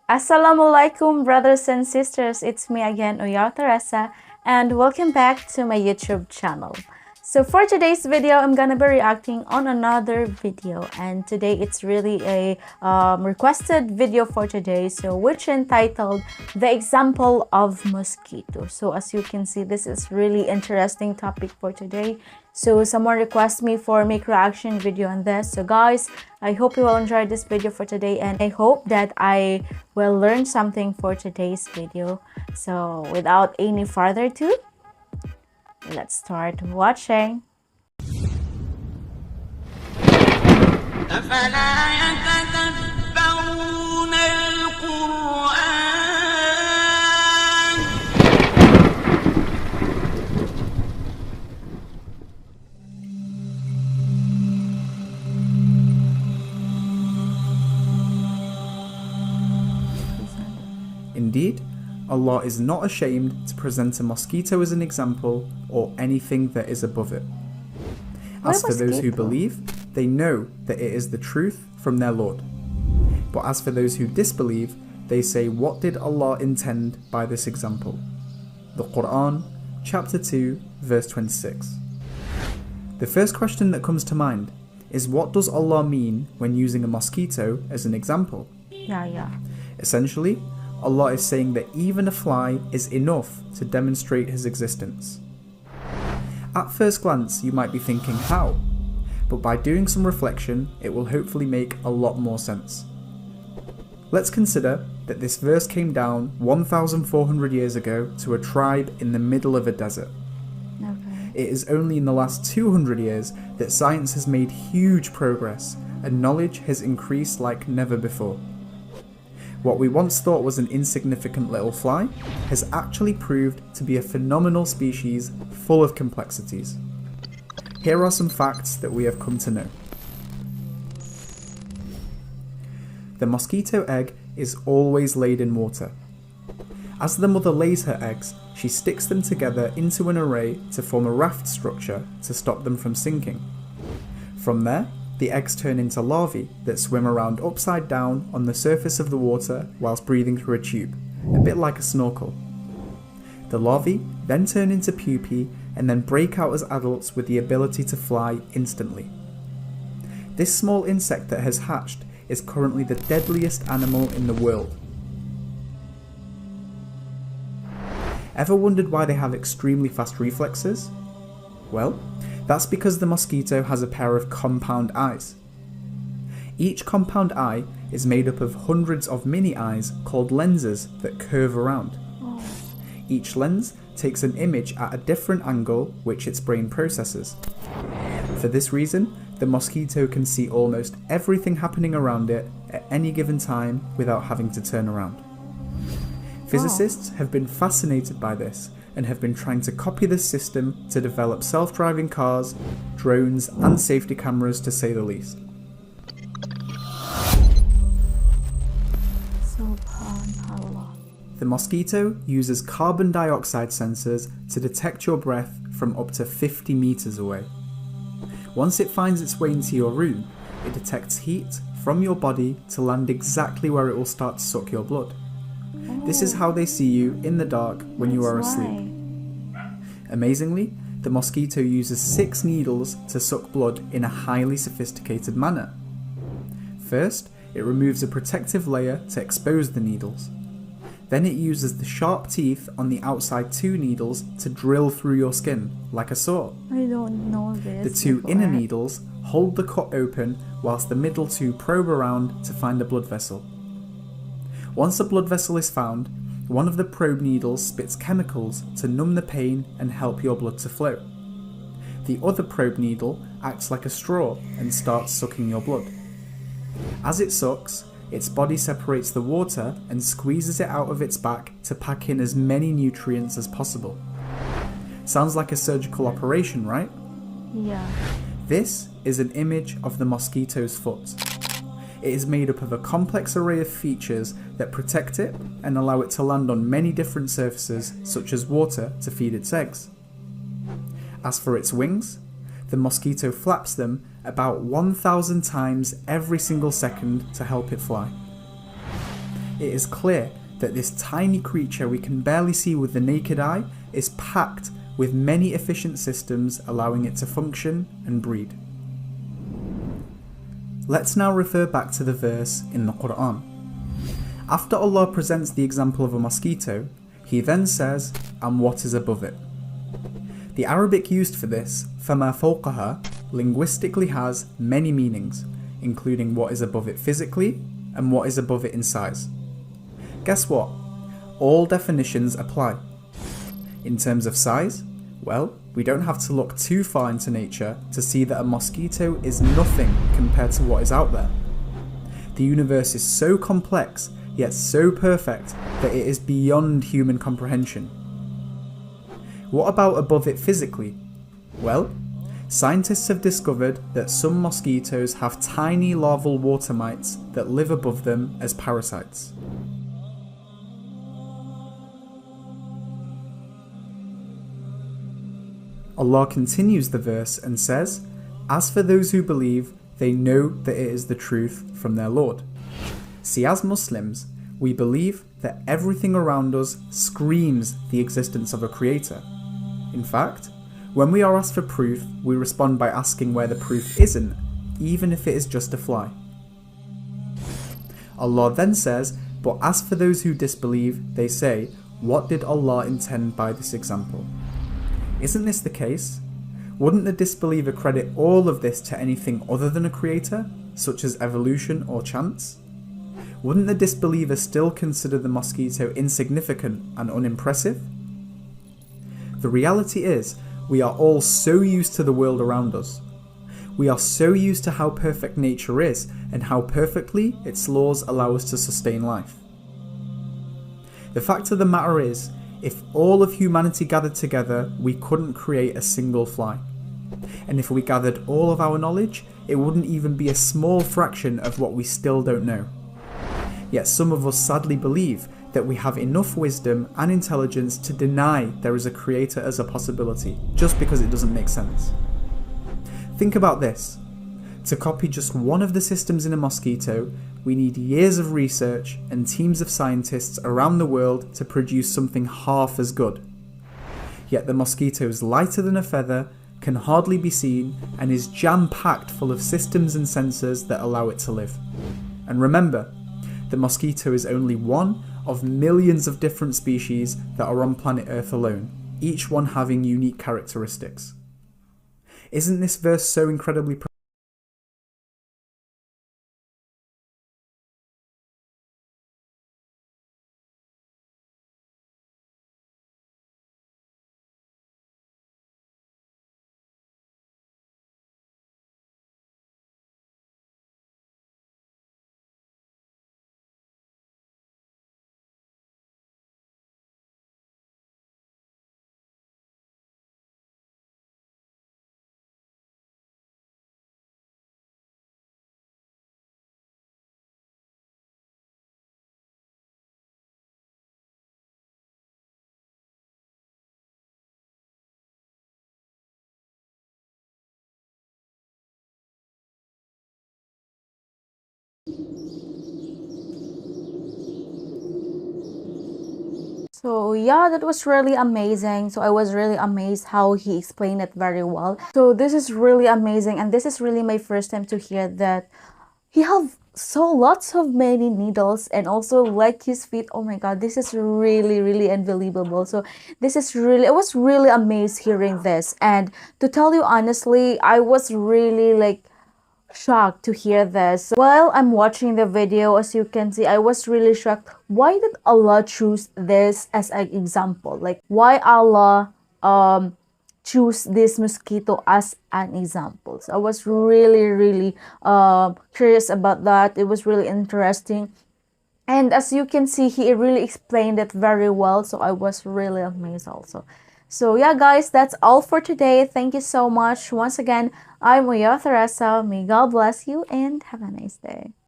Assalamualaikum, brothers and sisters. It's me again, oyao Theresa, and welcome back to my YouTube channel. So for today's video, I'm gonna be reacting on another video, and today it's really a requested video for today, so which entitled "The Example of Mosquito." So as you can see, this is really interesting topic for today. So someone requested me for make reaction video on this. So guys, I hope you will enjoy this video for today, and I hope that I will learn something for today's video. So without any further ado, let's start watching. Indeed, Allah is not ashamed to present a mosquito as an example or anything that is above it. As for those who believe, they know that it is the truth from their Lord. But as for those who disbelieve, they say, what did Allah intend by this example? The Quran, chapter 2, verse 26. The first question that comes to mind is, what does Allah mean when using a mosquito as an example? Yeah. Essentially, Allah is saying that even a fly is enough to demonstrate His existence. At first glance, you might be thinking how, but by doing some reflection, it will hopefully make a lot more sense. Let's consider that this verse came down 1,400 years ago to a tribe in the middle of a desert. Okay. It is only in the last 200 years that science has made huge progress and knowledge has increased like never before. What we once thought was an insignificant little fly has actually proved to be a phenomenal species full of complexities. Here are some facts that we have come to know. The mosquito egg is always laid in water. As the mother lays her eggs, she sticks them together into an array to form a raft structure to stop them from sinking. From there, the eggs turn into larvae that swim around upside down on the surface of the water whilst breathing through a tube, a bit like a snorkel. The larvae then turn into pupae and then break out as adults with the ability to fly instantly. This small insect that has hatched is currently the deadliest animal in the world. Ever wondered why they have extremely fast reflexes? Well, that's because the mosquito has a pair of compound eyes. Each compound eye is made up of hundreds of mini eyes called lenses that curve around. Each lens takes an image at a different angle which its brain processes. For this reason, the mosquito can see almost everything happening around it at any given time without having to turn around. Physicists have been fascinated by this and have been trying to copy this system to develop self-driving cars, drones and safety cameras, to say the least. Subhanallah. The mosquito uses carbon dioxide sensors to detect your breath from up to 50 meters away. Once it finds its way into your room, it detects heat from your body to land exactly where it will start to suck your blood. This is how they see you in the dark when you are asleep. Amazingly, the mosquito uses 6 needles to suck blood in a highly sophisticated manner. First, it removes a protective layer to expose the needles. Then it uses the sharp teeth on the outside 2 needles to drill through your skin, like a saw. I don't know this. The 2 inner needles hold the cut open whilst the middle 2 probe around to find a blood vessel. Once a blood vessel is found, one of the probe needles spits chemicals to numb the pain and help your blood to flow. The other probe needle acts like a straw and starts sucking your blood. As it sucks, its body separates the water and squeezes it out of its back to pack in as many nutrients as possible. Sounds like a surgical operation, right? Yeah. This is an image of the mosquito's foot. It is made up of a complex array of features that protect it and allow it to land on many different surfaces, such as water, to feed its eggs. As for its wings, the mosquito flaps them about 1,000 times every single second to help it fly. it is clear that this tiny creature we can barely see with the naked eye is packed with many efficient systems allowing it to function and breed. Let's now refer back to the verse in the Quran. After Allah presents the example of a mosquito, He then says, and what is above it. The Arabic used for this, فَمَا فَوْقَهَا, linguistically has many meanings, including what is above it physically and what is above it in size. Guess what? All definitions apply. In terms of size, well, we don't have to look too far into nature to see that a mosquito is nothing compared to what is out there. The universe is so complex, yet so perfect, that it is beyond human comprehension. What about above it physically? Well, scientists have discovered that some mosquitoes have tiny larval water mites that live above them as parasites. Allah continues the verse and says, "As for those who believe, they know that it is the truth from their Lord." See, as Muslims, we believe that everything around us screams the existence of a creator. In fact, when we are asked for proof, we respond by asking where the proof isn't, even if it is just a fly. Allah then says, "But as for those who disbelieve, they say, what did Allah intend by this example?" Isn't this the case? Wouldn't the disbeliever credit all of this to anything other than a creator, such as evolution or chance? Wouldn't the disbeliever still consider the mosquito insignificant and unimpressive? The reality is, we are all so used to the world around us. We are so used to how perfect nature is and how perfectly its laws allow us to sustain life. The fact of the matter is, if all of humanity gathered together, we couldn't create a single fly. And if we gathered all of our knowledge, it wouldn't even be a small fraction of what we still don't know. Yet some of us sadly believe that we have enough wisdom and intelligence to deny there is a creator as a possibility, just because it doesn't make sense. Think about this. To copy just one of the systems in a mosquito, we need years of research and teams of scientists around the world to produce something half as good. Yet the mosquito is lighter than a feather, can hardly be seen, and is jam-packed full of systems and sensors that allow it to live. And remember, the mosquito is only one of millions of different species that are on planet Earth alone, each one having unique characteristics. Isn't this verse so incredibly So yeah, that was really amazing. So I was really amazed how he explained it very well. So this is really amazing, and this is really my first time to hear that he have so lots of many needles, and also like his feet. Oh my god, this is really unbelievable. So this is really, I was really amazed hearing this. And to tell you honestly, I was really like shocked to hear this. While I'm watching the video, as you can see, I was really shocked. Why did Allah choose this as an example? Like, why Allah choose this mosquito as an example? So I was really curious about that. It was really interesting. And as you can see, he really explained it very well. So I was really amazed also. So yeah, guys, that's all for today. Thank you so much. Once again, I'm oyao Theresa. May God bless you and have a nice day.